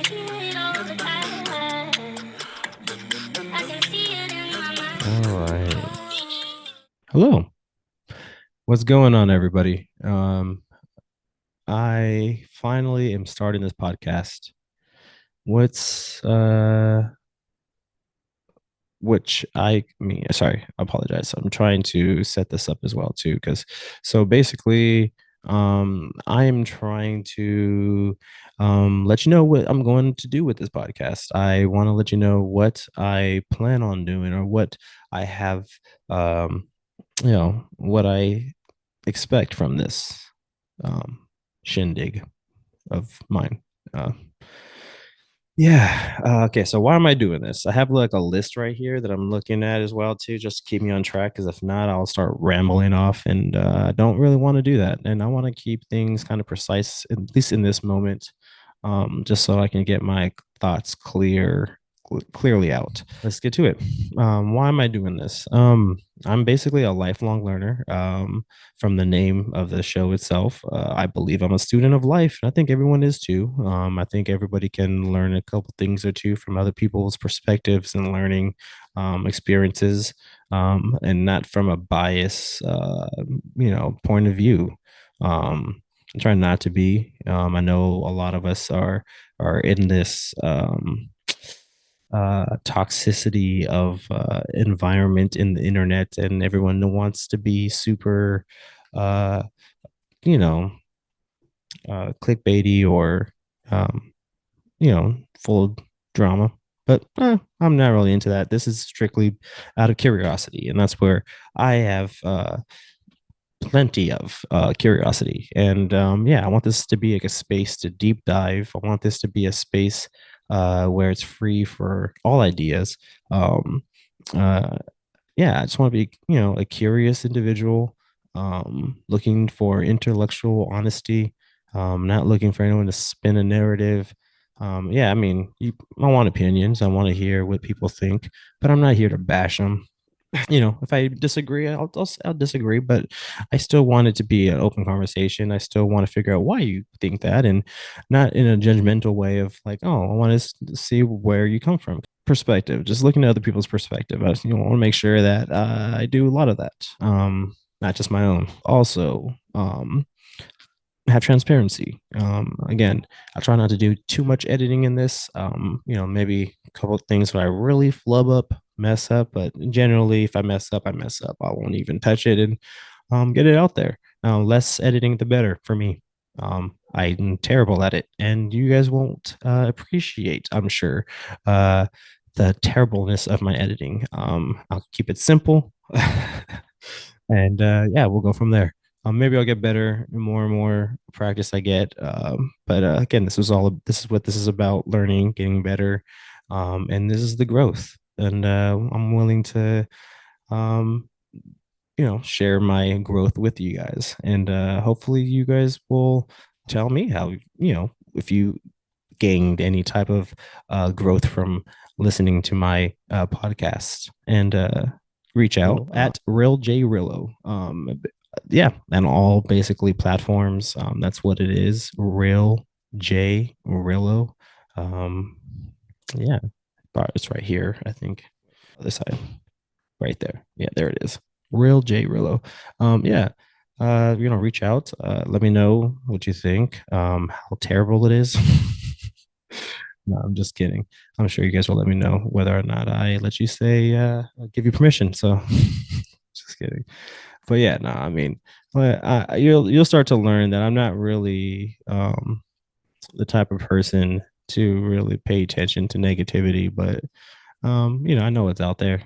All right. Hello. What's going on, everybody? I finally am starting this podcast. What's which I mean, sorry, I apologize. I'm trying to set this up as well too, because so basically, I am trying to let you know what I'm going to do with this podcast. I want to let you know what I plan on doing or what I have what I expect from this um, shindig of mine. Uh, yeah. Okay. So why am I doing this? I have like a list right here that I'm looking at as well too, just to keep me on track. Because if not, I'll start rambling off, and I don't really want to do that. And I want to keep things kind of precise, at least in this moment, just so I can get my thoughts clearly out. Let's get to it. Why am I doing this? I'm basically a lifelong learner. From the name of the show itself, I believe I'm a student of life, and I think everyone is too. I think everybody can learn a couple things or two from other people's perspectives and learning experiences, and not from a bias, point of view. I'm trying not to be. I know a lot of us are in this toxicity of environment in the internet, and everyone wants to be super, uh, you know, clickbaity or, um, full of drama. But I'm not really into that. This is strictly out of curiosity, and that's where I have plenty of curiosity. And yeah, I want this to be like a space to deep dive. I want this to be a space where it's free for all ideas. Um, uh, yeah, I just want to be, a curious individual, looking for intellectual honesty, not looking for anyone to spin a narrative. Yeah, I mean, I want opinions. I want to hear what people think, but I'm not here to bash them. If I disagree, I'll disagree, but I still want it to be an open conversation. I still want to figure out why you think that, and not in a judgmental way of like, oh, I want to see where you come from. Perspective, just looking at other people's perspective. I want to make sure that I do a lot of that, not just my own. Also, have transparency. Again, I try not to do too much editing in this. Maybe a couple of things that I really flub up, mess up, but generally, if I mess up, I mess up. I won't even touch it and get it out there. Less editing, the better for me. I'm terrible at it, and you guys won't appreciate, I'm sure, the terribleness of my editing. I'll keep it simple, and yeah, we'll go from there. Maybe I'll get better the more and more practice I get. But again, this is what this is about: learning, getting better, and this is the growth. And I'm willing to, um, share my growth with you guys, and hopefully, you guys will tell me how if you gained any type of growth from listening to my podcast, and reach out at Real J Rillo. Yeah, and all basically platforms. That's what it is. Real J Rillo. Um, yeah, it's right here. I think this side, right there. Yeah, there it is. Real J Rillo. Yeah. Reach out. Let me know what you think. How terrible it is. No, I'm just kidding. I'm sure you guys will let me know whether or not I let you say, I'll give you permission. So just kidding. But yeah, no, I mean, but you'll start to learn that I'm not really the type of person to really pay attention to negativity, but I know it's out there.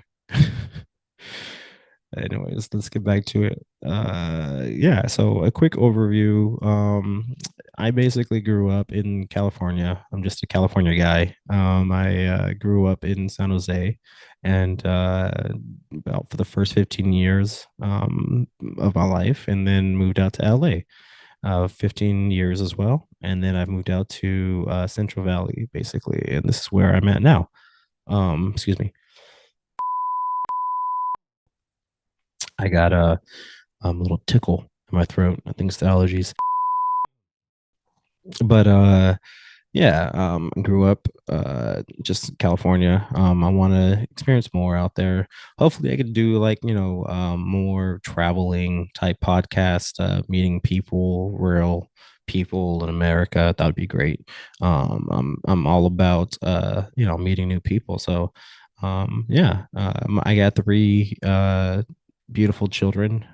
Anyways, let's get back to it. Yeah, so a quick overview. I basically grew up in California. I'm just a California guy. I grew up in San Jose, and about for the first 15 years of my life, and then moved out to LA, 15 years as well. And then I've moved out to Central Valley, basically, and this is where I'm at now. Excuse me. I got a little tickle in my throat. I think it's the allergies. But Yeah, grew up just in California. I want to experience more out there. Hopefully, I could do like more traveling type podcast, meeting people, real people in America. That would be great. I'm all about meeting new people. So, yeah, I got three beautiful children.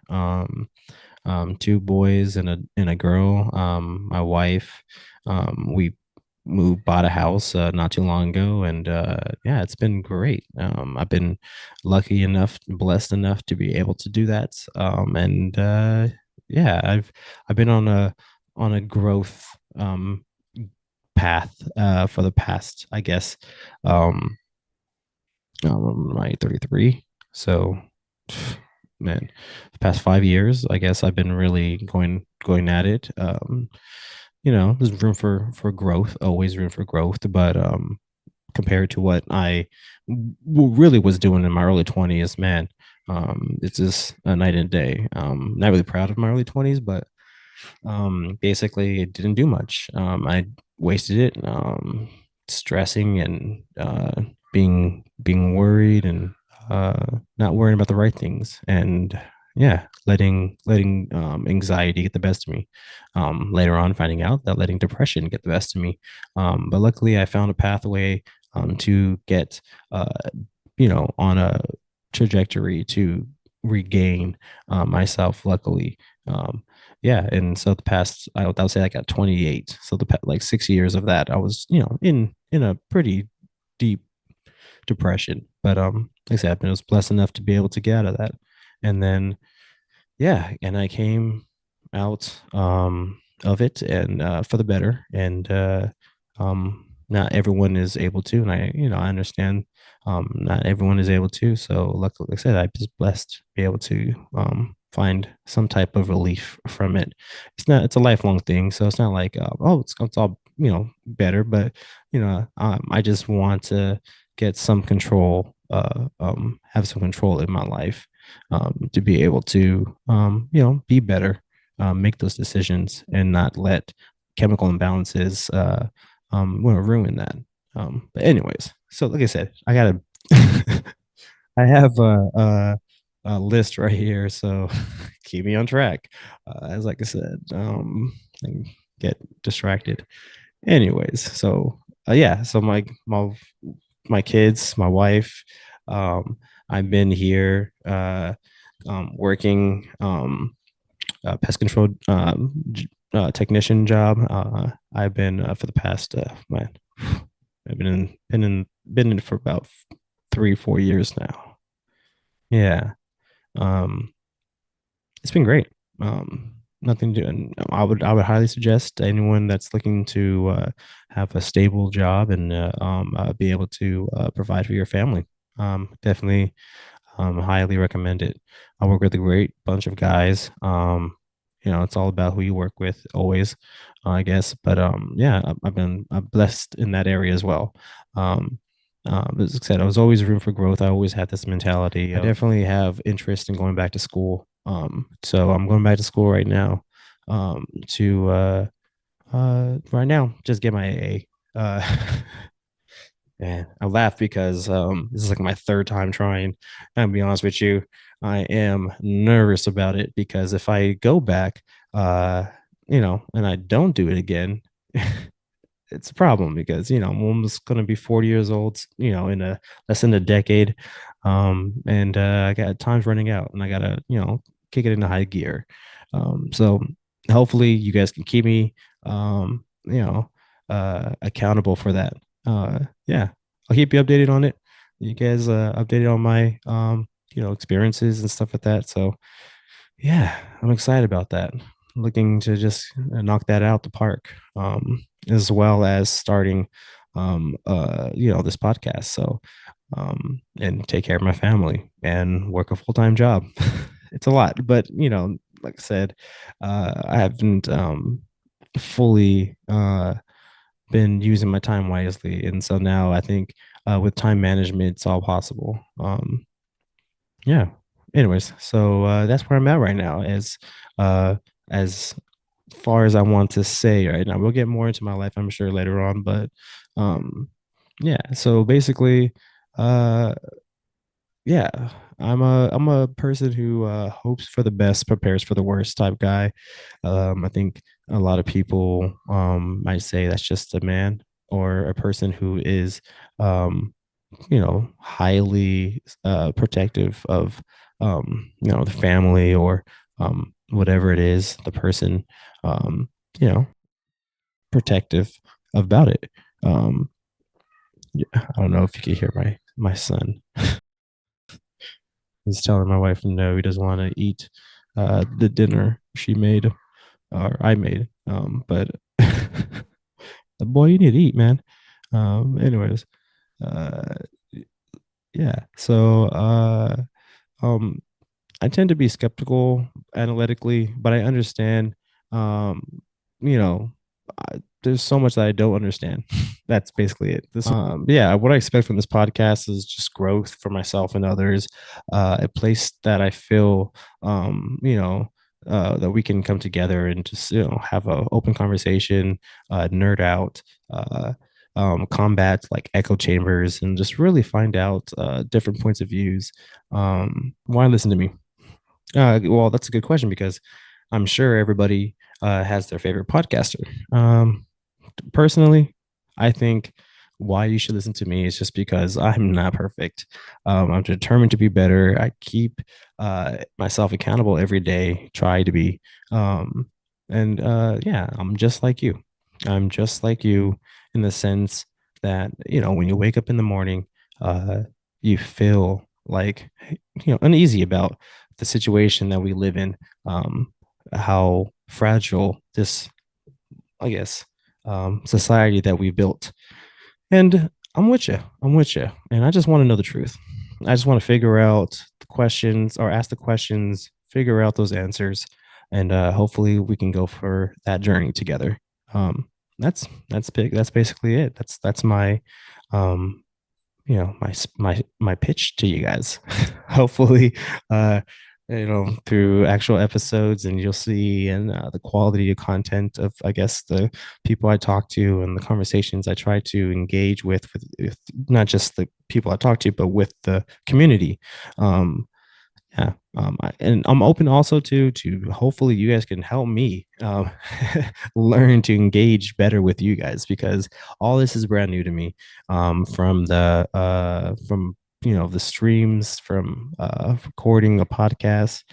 Two boys and a girl. My wife, we moved, bought a house not too long ago, and yeah, it's been great. I've been lucky enough, blessed enough to be able to do that. And yeah, I've been on a growth path for the past, I guess, my 33. So, man, the past 5 years, I guess I've been really going at it. There's room for growth, always room for growth, but compared to what I really was doing in my early 20s, man, it's just a night and day. Not really proud of my early 20s, but basically it didn't do much. I wasted it, stressing and being worried and not worrying about the right things, and yeah, letting anxiety get the best of me. Later on, finding out that letting depression get the best of me. But luckily, I found a pathway to get uh, on a trajectory to regain myself. Luckily, yeah, and so the past, I would say I got 28. So like 6 years of that, I was in a pretty deep depression. But like I said, I was blessed enough to be able to get out of that, and then yeah, and I came out of it, and for the better. And not everyone is able to, and I understand not everyone is able to. So luckily, like I said, I'm just blessed to be able to find some type of relief from it. It's a lifelong thing, so it's not like oh, it's all better, but I just want to get some control, have some control in my life, to be able to be better, make those decisions, and not let chemical imbalances ruin that. But anyways, so like I said, I gotta I have a list right here, so keep me on track. As like I said, and get distracted. Anyways, so yeah, so my kids, my wife, um, I've been here working pest control technician job. I've been for the past man, I've been in for about 3 4 years now. Yeah, um, it's been great. Nothing to, and I would highly suggest to anyone that's looking to have a stable job and be able to provide for your family. Definitely highly recommend it. I work with a great bunch of guys. It's all about who you work with always, I guess. But yeah, I'm blessed in that area as well. Um, as I said, I was always room for growth. I always had this mentality. I definitely have interest in going back to school. So I'm going back to school right now. To right now, just get my AA. Man, I laugh because this is like my third time trying. And to be honest with you, I am nervous about it because if I go back, and I don't do it again, it's a problem because I'm almost going to be 40 years old, in a less than a decade, and I got time's running out, and I gotta kick it into high gear. So hopefully you guys can keep me accountable for that. Yeah, I'll keep you updated on it. You guys updated on my experiences and stuff like that. So yeah, I'm excited about that. Looking to just knock that out the park, as well as starting, this podcast. So, and take care of my family and work a full time job. It's a lot, but like I said, I haven't fully been using my time wisely, and so now I think with time management, it's all possible. Yeah. Anyways, so that's where I'm at right now, uh as far as I want to say right now. We'll get more into my life, I'm sure, later on, but um, yeah. So basically, uh, yeah, I'm a person who hopes for the best, prepares for the worst type guy. I think a lot of people might say that's just a man or a person who is highly protective of the family or whatever it is, the person um, you know protective about it. Um, yeah, I don't know if you can hear my son. He's telling my wife no, he doesn't want to eat the dinner she made or I made. But boy, you need to eat, man. Anyways, uh, yeah. So, um, I tend to be skeptical analytically, but I understand. Um, you know, there's so much that I don't understand. That's basically it. Yeah, what I expect from this podcast is just growth for myself and others. A place that I feel, that we can come together and just have a open conversation, nerd out. Combat like echo chambers and just really find out different points of views. Why listen to me? Well, that's a good question because I'm sure everybody has their favorite podcaster. Personally, I think why you should listen to me is just because I'm not perfect. I'm determined to be better. I keep myself accountable every day, try to be. Um, and yeah, I'm just like you. I'm just like you in the sense that, when you wake up in the morning, uh, you feel like, uneasy about the situation that we live in, how fragile this, I guess, society that we built. And I'm with you. I'm with you. And I just want to know the truth. I just want to figure out the questions or ask the questions, figure out those answers, and hopefully we can go for that journey together. That's big. That's basically it. That's my um, my pitch to you guys. Hopefully, uh, through actual episodes, and you'll see and the quality of content of, I guess, the people I talk to and the conversations I try to engage with not just the people I talk to, but with the community. Um, yeah, and I'm open also to hopefully you guys can help me learn to engage better with you guys because all this is brand new to me. From the streams, from recording a podcast.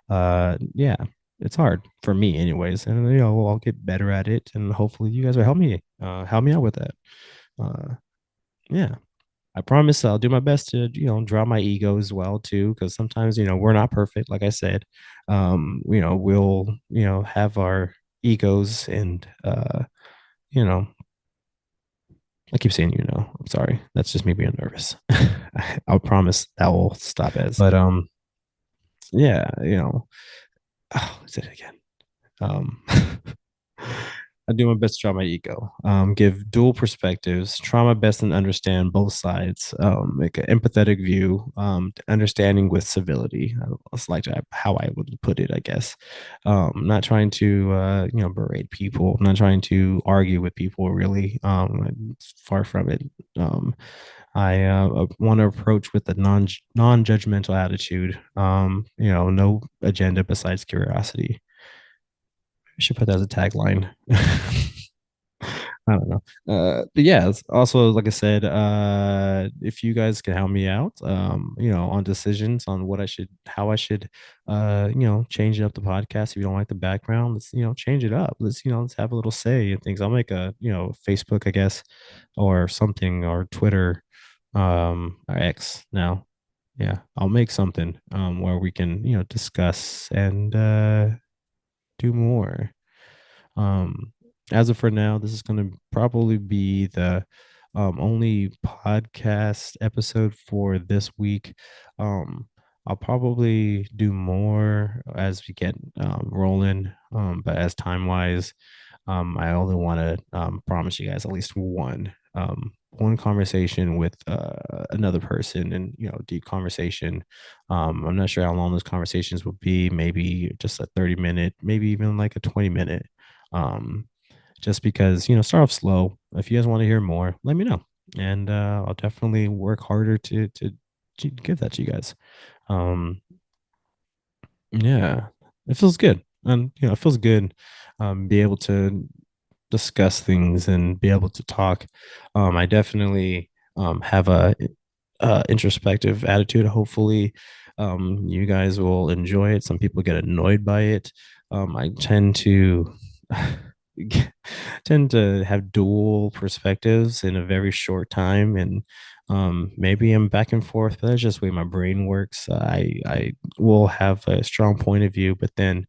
Yeah, it's hard for me, anyways, and I'll get better at it, and hopefully you guys will help me out with that. Uh, yeah. I promise I'll do my best to, draw my ego as well too, because sometimes, we're not perfect. Like I said, we'll, have our egos and, you know, I keep saying, I'm sorry. That's just me being nervous. I promise that will stop but, yeah, say it again. Um, I do my best to try my ego, give dual perspectives, try my best and understand both sides, make an empathetic view, understanding with civility. That's like how I would put it, I guess. Not trying to, berate people, not trying to argue with people, really. It's far from it. I want to approach with a non-judgmental attitude. No agenda besides curiosity. I should put that as a tagline. I don't know. But yeah, it's also like I said, if you guys can help me out, on decisions on how I should, change up the podcast. If you don't like the background, let's, change it up. Let's have a little say and things. I'll make a, Facebook, I guess, or something, or Twitter, or X now. Yeah, I'll make something, where we can, discuss and, do more. Um, as of for now, this is going to probably be the only podcast episode for this week. Um, I'll probably do more as we get rolling, but as time wise, I only want to promise you guys at least one conversation with another person and deep conversation. I'm not sure how long those conversations will be, maybe just a 30 minute, maybe even like a 20 minute. Um, just because, you know, start off slow. If you guys want to hear more, let me know, and I'll definitely work harder to give that to you guys. Um, yeah, it feels good, and you know, it feels good, be able to discuss things and be able to talk. I definitely have a introspective attitude. Hopefully, you guys will enjoy it. Some people get annoyed by it. I tend to tend to have dual perspectives in a very short time, and maybe I'm back and forth, but that's just the way my brain works. I will have a strong point of view, but then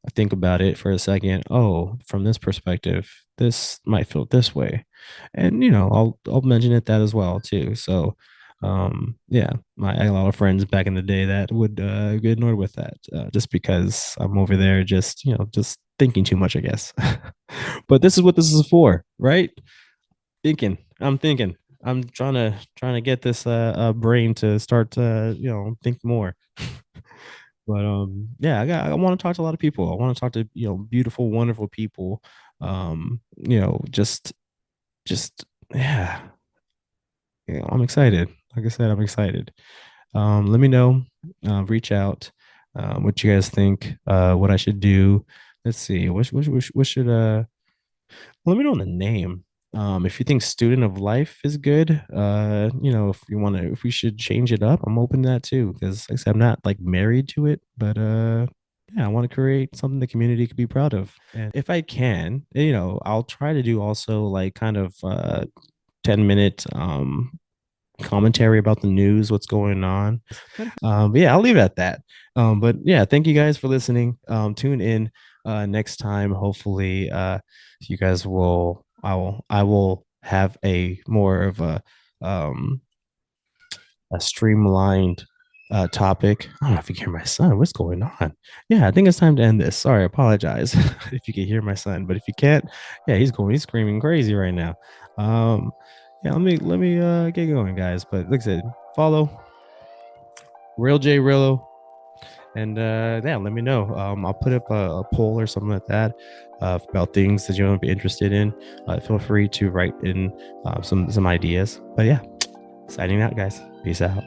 I think about it for a second. Oh, from this perspective, this might feel this way, and you know, I'll mention it that as well too. So, yeah, I had a lot of friends back in the day that would get annoyed with that, just because I'm over there, just you know, just thinking too much, I guess. But this is what this is for, right? Thinking. I'm thinking. I'm trying to get this brain to start to you know think more. But yeah, I want to talk to a lot of people. I want to talk to you know beautiful, wonderful people. You know, just yeah, you know, I'm excited. Like I said, I'm excited. Let me know. Reach out. What you guys think? What I should do? Let's see. What should let me know the name. If you think student of life is good, you know, if you want to, if we should change it up, I'm open to that too. Because like I said, I'm not like married to it, but yeah, I want to create something the community could be proud of. And if I can, you know, I'll try to do also like kind of 10-minute commentary about the news, what's going on. But yeah, I'll leave it at that. But yeah, thank you guys for listening. Tune in next time. Hopefully, you guys will. I will have a more of a streamlined topic. I don't know if you can hear my son. What's going on? Yeah, I think it's time to end this. Sorry, I apologize if you can hear my son, but if you can't, yeah, he's going. He's screaming crazy right now. Um, yeah, let me get going, guys. But like I said, follow Real J Rillo. And yeah, let me know. I'll put up a poll or something like that about things that you might be interested in. Feel free to write in some ideas. But yeah, signing out, guys. Peace out.